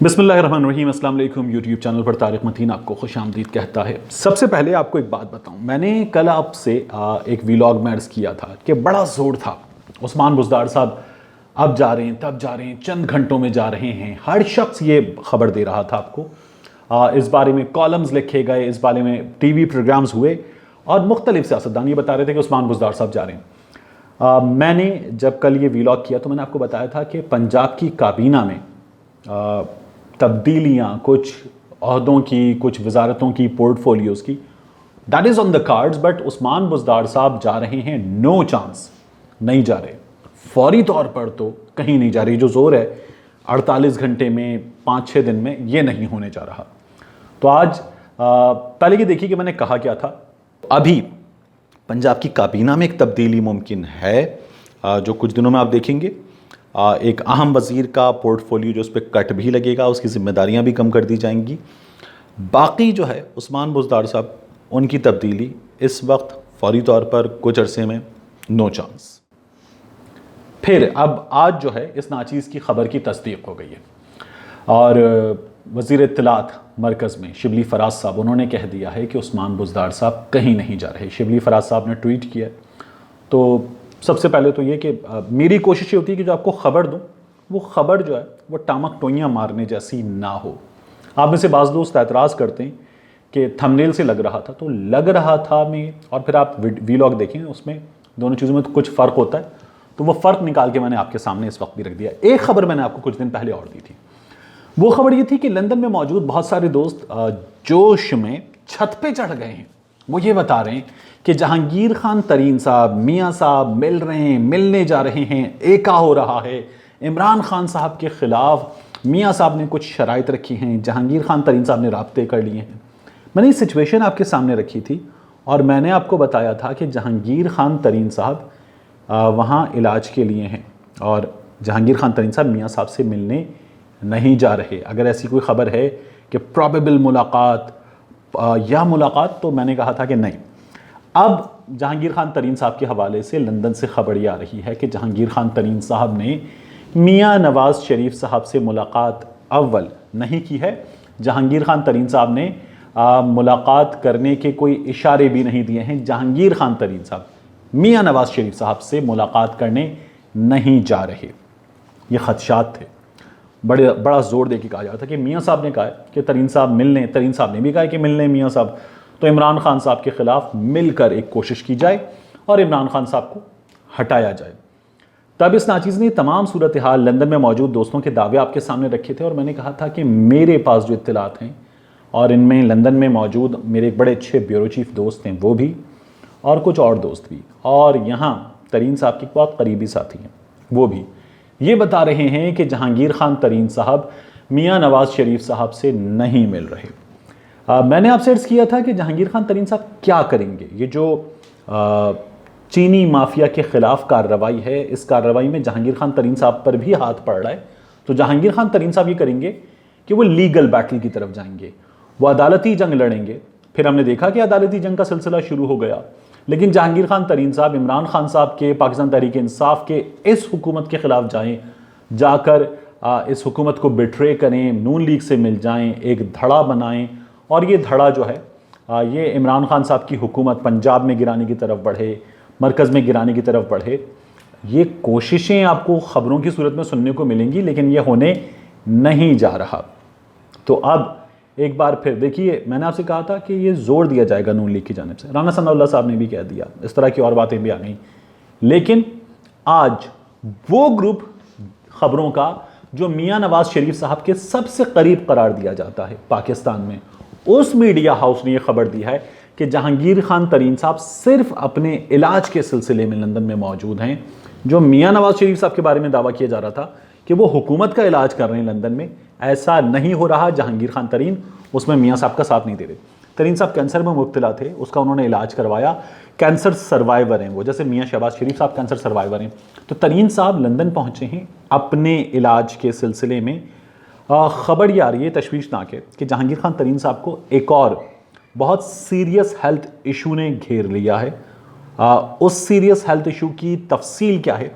बिस्मिल्लाहिर्रहमानिर्रहीम। अस्सलाम वालेकुम। यूट्यूब चैनल पर तारिक मतीन आपको खुशामदीद कहता है। सबसे पहले आपको एक बात बताऊं, मैंने कल आपसे एक वीलॉग में अर्ज़ किया था कि बड़ा ज़ोर था, उस्मान बुज़दार साहब अब जा रहे हैं, तब जा रहे हैं, चंद घंटों में जा रहे हैं। हर शख्स ये खबर दे रहा था आपको। इस बारे में कॉलम्स लिखे गए, इस बारे में टीवी प्रोग्राम्स हुए और मुख्तलिफ सियासतदान ये बता रहे थे कि उस्मान बुज़दार साहब जा रहे हैं। मैंने जब कल ये वीलॉग किया तो मैंने आपको बताया था कि पंजाब की काबीना में तब्दीलियाँ, कुछ अहदों की, कुछ वजारतों की, पोर्टफोलियोज़ की, that is on the cards. But Usman Buzdar साहब जा रहे हैं, नो चांस, नहीं जा रहे। फौरी तौर पर तो कहीं नहीं जा रही। जो जोर है 48 घंटे में, 5-6 दिन में, ये नहीं होने जा रहा। तो आज पहले ये देखिए कि मैंने कहा क्या था। अभी पंजाब की काबीना में एक तब्दीली मुमकिन है, जो कुछ दिनों में आप देखेंगे। एक अहम वज़ीर का पोर्टफोलियो जो उस पर कट भी लगेगा, उसकी ज़िम्मेदारियां भी कम कर दी जाएंगी। बाकी जो है उस्मान बुज़दार साहब, उनकी तब्दीली इस वक्त फौरी तौर पर कुछ अरसे में नो चांस। फिर अब आज जो है इस नाचीज़ की खबर की तस्दीक हो गई है और वज़ीर इत्तलात मरकज़ में शिबली फराज साहब, उन्होंने कह दिया है कि उस्मान बुज़दार साहब कहीं नहीं जा रहे। शिबली फराज साहब ने ट्वीट किया। तो सबसे पहले तो ये कि मेरी कोशिश ये होती है कि जो आपको ख़बर दूँ, वो ख़बर जो है वो टामक टोइयाँ मारने जैसी ना हो। आप में से बाज़ दोस्त एतराज़ करते हैं कि थंबनेल से लग रहा था, तो लग रहा था में, और फिर आप वीलॉग देखें, उसमें दोनों चीज़ों में तो कुछ फ़र्क होता है। तो वो फ़र्क निकाल के मैंने आपके सामने इस वक्त भी रख दिया। एक ख़बर मैंने आपको कुछ दिन पहले और दी थी। वो ख़बर ये थी कि लंदन में मौजूद बहुत सारे दोस्त जोश में छत पे चढ़ गए हैं। वो ये बता रहे हैं कि जहांगीर खान तरीन साहब, मियाँ साहब मिल रहे हैं, मिलने जा रहे हैं, एका हो रहा है। इमरान खान साहब के ख़िलाफ़ मियाँ साहब ने कुछ शराइत रखी हैं, जहांगीर खान तरीन साहब ने राब्ते कर लिए हैं। मैंने ये सिचुएशन आपके सामने रखी थी और मैंने आपको बताया था कि जहांगीर खान तरीन साहब वहाँ इलाज के लिए हैं और जहांगीर खान तरीन साहब मियाँ साहब से मिलने नहीं जा रहे। अगर ऐसी कोई ख़बर है कि प्रॉबेबल मुलाकात या मुलाकात, तो मैंने कहा था कि नहीं। अब जहांगीर खान तरीन साहब के हवाले से लंदन से खबर ये आ रही है कि जहांगीर खान तरीन साहब ने मियाँ नवाज़ शरीफ साहब से मुलाकात अव्वल नहीं की है। जहांगीर खान तरीन साहब ने मुलाकात करने के कोई इशारे भी नहीं दिए हैं। जहांगीर खान तरीन साहब मियाँ नवाज़ शरीफ साहब से मुलाकात करने नहीं जा रहे। ये खदशात थे। बड़ा ज़ोर दे के कहा जाता था कि मियाँ साहब ने कहा है कि तरीन साहब मिलने, तरीन साहब ने भी कहा है कि मिलने मियाँ साहब, तो इमरान खान साहब के ख़िलाफ़ मिलकर एक कोशिश की जाए और इमरान खान साहब को हटाया जाए। तब इस नाचीज़ ने तमाम सूरत हाल लंदन में मौजूद दोस्तों के दावे आपके सामने रखे थे और मैंने कहा था कि मेरे पास जो इत्तलात हैं, और इनमें लंदन में मौजूद मेरे एक बड़े अच्छे ब्यूरो चीफ दोस्त हैं, वो भी, और कुछ और दोस्त भी, और यहाँ तरीन साहब के बहुत करीबी साथी हैं, वो भी, ये बता रहे हैं कि जहांगीर खान तरीन साहब मियाँ नवाज़ शरीफ साहब से नहीं मिल रहे। मैंने आपसे अर्ज़ किया था कि जहांगीर खान तरीन साहब क्या करेंगे। ये जो चीनी माफिया के ख़िलाफ़ कार्रवाई है, इस कार्रवाई में जहांगीर खान तरीन साहब पर भी हाथ पड़ रहा है। तो जहांगीर खान तरीन साहब ये करेंगे कि वो लीगल बैटल की तरफ जाएंगे, वो अदालती जंग लड़ेंगे। फिर हमने देखा कि अदालती जंग का सिलसिला शुरू हो गया, लेकिन जहांगीर खान तरीन साहब इमरान खान साहब के, पाकिस्तान तहरीक इंसाफ के इस हुकूमत के ख़िलाफ़ जाएँ, जाकर इस हुकूमत को बिट्रे करें, नून लीग से मिल जाएं, एक धड़ा बनाएं और ये धड़ा जो है ये इमरान खान साहब की हुकूमत पंजाब में गिराने की तरफ बढ़े, मरकज़ में गिराने की तरफ बढ़े। ये कोशिशें आपको ख़बरों की सूरत में सुनने को मिलेंगी, लेकिन ये होने नहीं जा रहा। तो अब एक बार फिर देखिए, मैंने आपसे कहा था कि ये जोर दिया जाएगा नून लीग की जानिब से। राना सनाउल्लाह साहब ने भी कह दिया, इस तरह की और बातें भी आ गई। लेकिन आज वो ग्रुप खबरों का जो मियाँ नवाज़ शरीफ साहब के सबसे करीब करार दिया जाता है पाकिस्तान में, उस मीडिया हाउस ने यह खबर दी है कि जहांगीर खान तरीन साहब सिर्फ अपने इलाज के सिलसिले में लंदन में मौजूद हैं। जो मियाँ नवाज़ शरीफ साहब के बारे में दावा किया जा रहा था कि वो हुकूमत का इलाज कर रहे हैं लंदन में, ऐसा नहीं हो रहा। जहांगीर खान तरीन उसमें मियाँ साहब का साथ नहीं दे रहे। तरीन साहब कैंसर में मुब्तला थे, उसका उन्होंने इलाज करवाया, कैंसर सर्वाइवर हैं वो, जैसे मियाँ शहबाज शरीफ साहब कैंसर सर्वाइवर हैं। तो तरीन साहब लंदन पहुँचे हैं अपने इलाज के सिलसिले में। ख़बर ये आ रही है तशवीशनाक है कि जहांगीर खान तरीन साहब को एक और बहुत सीरियस हेल्थ इशू ने घेर लिया है। उस सीरियस हेल्थ इशू की तफसील क्या है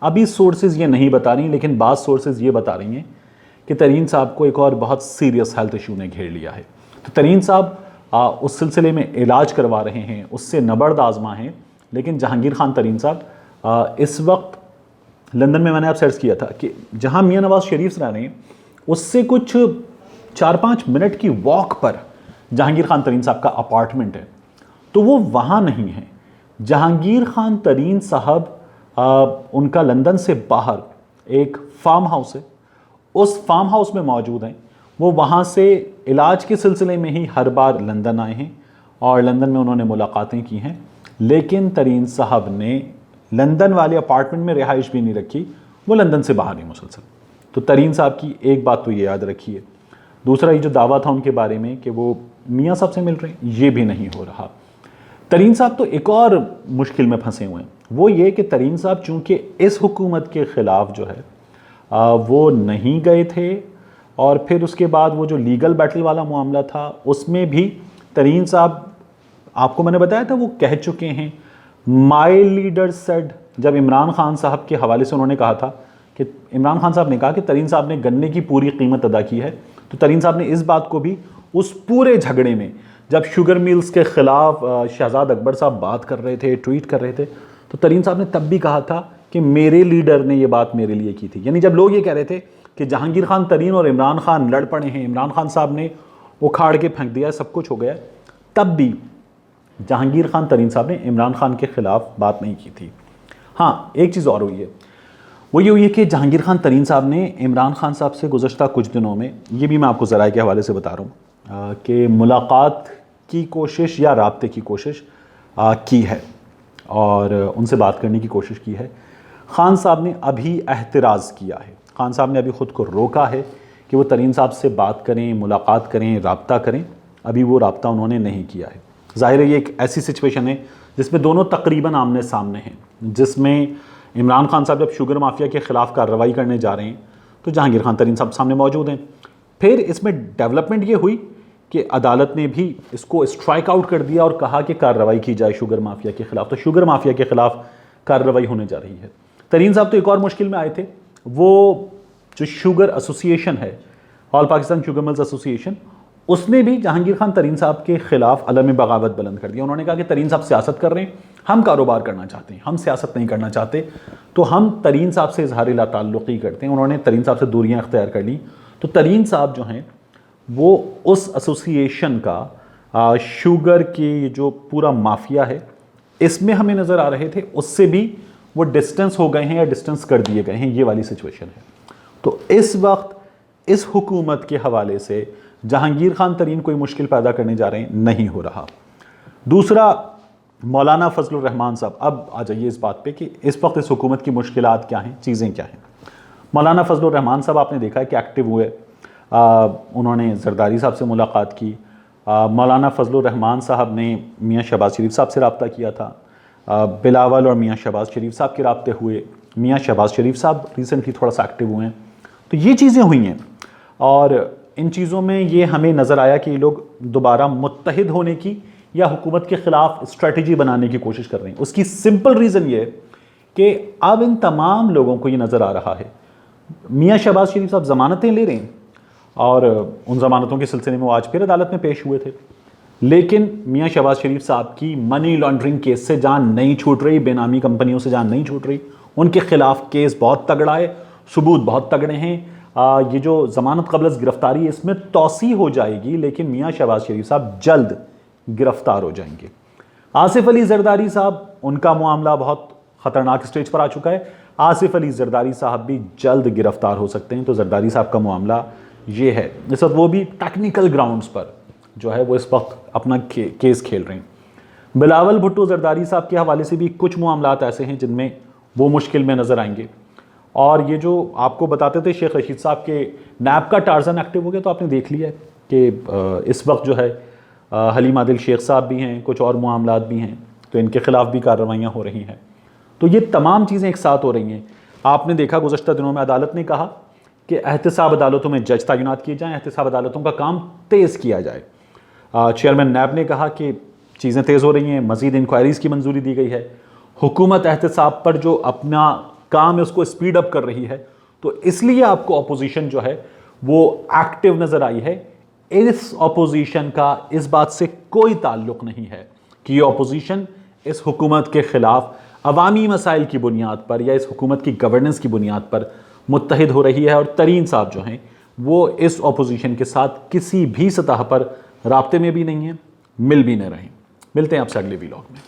अभी सोर्सेज ये नहीं बता रही, लेकिन बाज़ सोर्सेज ये बता रही हैं कि तरीन साहब को एक और बहुत सीरियस हेल्थ इशू ने घेर लिया है। तो तरीन साहब उस सिलसिले में इलाज करवा रहे हैं, उससे नबर्द आजमा हैं। लेकिन जहांगीर खान तरीन साहब इस वक्त लंदन में, मैंने आप सर्च किया था कि जहां मियां नवाज शरीफ रह रहे हैं उससे कुछ 4-5 मिनट की वॉक पर जहांगीर खान तरीन साहब का अपार्टमेंट है। तो वो वहाँ नहीं है। जहांगीर खान तरीन साहब उनका लंदन से बाहर एक फार्म हाउस है, उस फार्म हाउस में मौजूद हैं। वो वहाँ से इलाज के सिलसिले में ही हर बार लंदन आए हैं और लंदन में उन्होंने मुलाकातें की हैं। लेकिन तरीन साहब ने लंदन वाले अपार्टमेंट में रिहाइश भी नहीं रखी, वो लंदन से बाहर नहीं मुसलसल। तो तरीन साहब की एक बात तो ये याद रखिए। दूसरा, ये जो दावा था उनके बारे में कि वो मियाँ साहब से मिल रहे हैं, ये भी नहीं हो रहा। तरीन साहब तो एक और मुश्किल में फंसे हुए हैं, वो ये कि तरीन साहब चूँकि इस हुकूमत के ख़िलाफ़ जो है वो नहीं गए थे, और फिर उसके बाद वो जो लीगल बैटल वाला मामला था उसमें भी तरीन साहब, आपको मैंने बताया था, वो कह चुके हैं, माई लीडर सेड, जब इमरान खान साहब के हवाले से उन्होंने कहा था कि इमरान खान साहब ने कहा कि तरीन साहब ने गन्ने की पूरी कीमत अदा की है, तो तरीन साहब ने इस बात को भी उस पूरे झगड़े में, जब शुगर मिल्स के ख़िलाफ़ शहजाद अकबर साहब बात कर रहे थे, ट्वीट कर रहे थे, तो तरीन साहब ने तब भी कहा था कि मेरे लीडर ने ये बात मेरे लिए की थी। यानी जब लोग ये कह रहे थे कि जहांगीर खान तरीन और इमरान खान लड़ पड़े हैं, इमरान खान साहब ने उखाड़ के फेंक दिया, सब कुछ हो गया, तब भी जहांगीर खान तरीन साहब ने इमरान खान के ख़िलाफ़ बात नहीं की थी। हाँ, एक चीज़ और हुई है, वो ये हुई है कि जहांगीर खान तरीन साहब ने इमरान खान साहब से गुज़श्ता कुछ दिनों में, ये भी मैं आपको ज़राए के हवाले से बता रहा हूँ, कि मुलाकात की कोशिश या राब्ते की कोशिश की है और उनसे बात करने की कोशिश की है। खान साहब ने अभी एहतराज़ किया है, खान साहब ने अभी ख़ुद को रोका है कि वो तरीन साहब से बात करें, मुलाकात करें, राब्ता करें। अभी वो राब्ता उन्होंने नहीं किया है। ज़ाहिर है ये एक ऐसी सिचुएशन है जिसमें दोनों तकरीबन आमने सामने हैं, जिसमें इमरान खान साहब जब शुगर माफिया के ख़िलाफ़ कार्रवाई करने जा रहे हैं तो जहांगीर खान तरीन साहब सामने मौजूद हैं। फिर इसमें डेवलपमेंट ये हुई कि अदालत ने भी इसको स्ट्राइक आउट कर दिया और कहा कि कार्रवाई की जाए शुगर माफिया के ख़िलाफ़। तो शुगर माफिया के ख़िलाफ़ कार्रवाई होने जा रही है। तरीन साहब तो एक और मुश्किल में आए थे, वो जो शुगर एसोसिएशन है, all Pakistan sugar mills association, उसने भी जहांगीर खान तरीन साहब के ख़िलाफ़ अलम बगावत बुलंद कर दिया। उन्होंने कहा कि तरीन साहब सियासत कर रहे हैं, हम कारोबार करना चाहते हैं, हम सियासत नहीं करना चाहते, तो हम तरीन साहब से इजहार ला ताल्लुक़ी करते हैं। उन्होंने तरीन साहब से दूरियां अख्तियार कर ली। तो तरीन साहब जो हैं वो उस एसोसिएशन का शुगर की जो पूरा माफिया है इसमें हमें नज़र आ रहे थे, उससे भी वो डिस्टेंस हो गए हैं या डिस्टेंस कर दिए गए हैं, ये वाली सिचुएशन है। तो इस वक्त इस हुकूमत के हवाले से जहांगीर खान तरीन कोई मुश्किल पैदा करने जा रहे हैं, नहीं हो रहा। दूसरा, मौलाना फजलुर रहमान साहब, अब आ जाइए इस बात पे कि इस वक्त इस हुकूमत की मुश्किलात क्या हैं, चीज़ें क्या हैं। मौलाना फजलुर रहमान साहब आपने देखा है कि एक्टिव हुए, उन्होंने जरदारी साहब से मुलाकात की। मौलाना फजलुर रहमान साहब ने मियाँ शहबाज शरीफ साहब से रब्ता किया था। बिलावल और मियाँ शहबाज शरीफ साहब के रब्ते हुए। मियाँ शहबाज शरीफ साहब रिसेंटली थोड़ा सा एक्टिव हुए हैं। तो ये चीज़ें हुई हैं और इन चीज़ों में ये हमें नज़र आया कि ये लोग दोबारा मुत्तहिद होने की या हुकूमत के ख़िलाफ़ स्ट्रेटजी बनाने की कोशिश कर रहे हैं। उसकी सिंपल रीज़न ये है कि अब इन तमाम लोगों को ये नज़र आ रहा है, मियाँ शहबाज शरीफ साहब ज़मानतें ले रहे हैं और उन ज़मानतों के सिलसिले में वो आज फिर अदालत में पेश हुए थे, लेकिन मियाँ शहबाज शरीफ साहब की मनी लॉन्ड्रिंग केस से जान नहीं छूट रही, बेनामी कंपनियों से जान नहीं छूट रही। उनके खिलाफ केस बहुत तगड़ा है, सबूत बहुत तगड़े हैं। ये जो ज़मानत क़ब्ल गिरफ्तारी है इसमें तौसी हो जाएगी, लेकिन मियाँ शहबाज शरीफ साहब जल्द गिरफ्तार हो जाएंगे। आसिफ अली जरदारी साहब, उनका मामला बहुत ख़तरनाक स्टेज पर आ चुका है। आसिफ अली जरदारी साहब भी जल्द गिरफ्तार हो सकते हैं। तो जरदारी साहब का मामला ये है, इस वक्त वो भी टेक्निकल ग्राउंड्स पर जो है वो इस वक्त अपना केस खेल रहे हैं। बिलावल भुट्टो जरदारी साहब के हवाले से भी कुछ मामलात ऐसे हैं जिनमें वो मुश्किल में नज़र आएंगे। और ये जो आपको बताते थे शेख रशीद साहब के नैब का टार्जन एक्टिव हो गया, तो आपने देख लिया है कि इस वक्त जो है हलीम आदिल शेख साहब भी हैं, कुछ और मामलात भी हैं, तो इनके ख़िलाफ़ भी कार्रवाइयाँ हो रही हैं। तो ये तमाम चीज़ें एक साथ हो रही हैं। आपने देखा गुज़श्ता दिनों में अदालत ने कहा कि एहतसाब अदालतों में जज तैनात किए जाएँ, एहतसाब अदालतों का काम तेज़ किया जाए। चेयरमैन नैब ने कहा कि चीज़ें तेज़ हो रही हैं, मज़ीद इंक्वायरीज़ की मंजूरी दी गई है। हुकूमत एहतसाब पर जो अपना काम है उसको स्पीड अप कर रही है, तो इसलिए आपको अपोजिशन जो है वो एक्टिव नज़र आई है। इस ऑपोजिशन का इस बात से कोई ताल्लुक नहीं है कि ये ऑपोजिशन इस हुकूमत के ख़िलाफ़ अवामी मसाइल की बुनियाद पर या इस हुकूमत की गवर्नेंस की बुनियाद पर मुत्तहिद हो रही है। और तरीन साहब जो हैं वो इस ऑपोजिशन के साथ किसी भी सतह पर राब्ते में भी नहीं हैं, मिल भी नहीं रहे। मिलते हैं आपसे अगले वीलॉग में।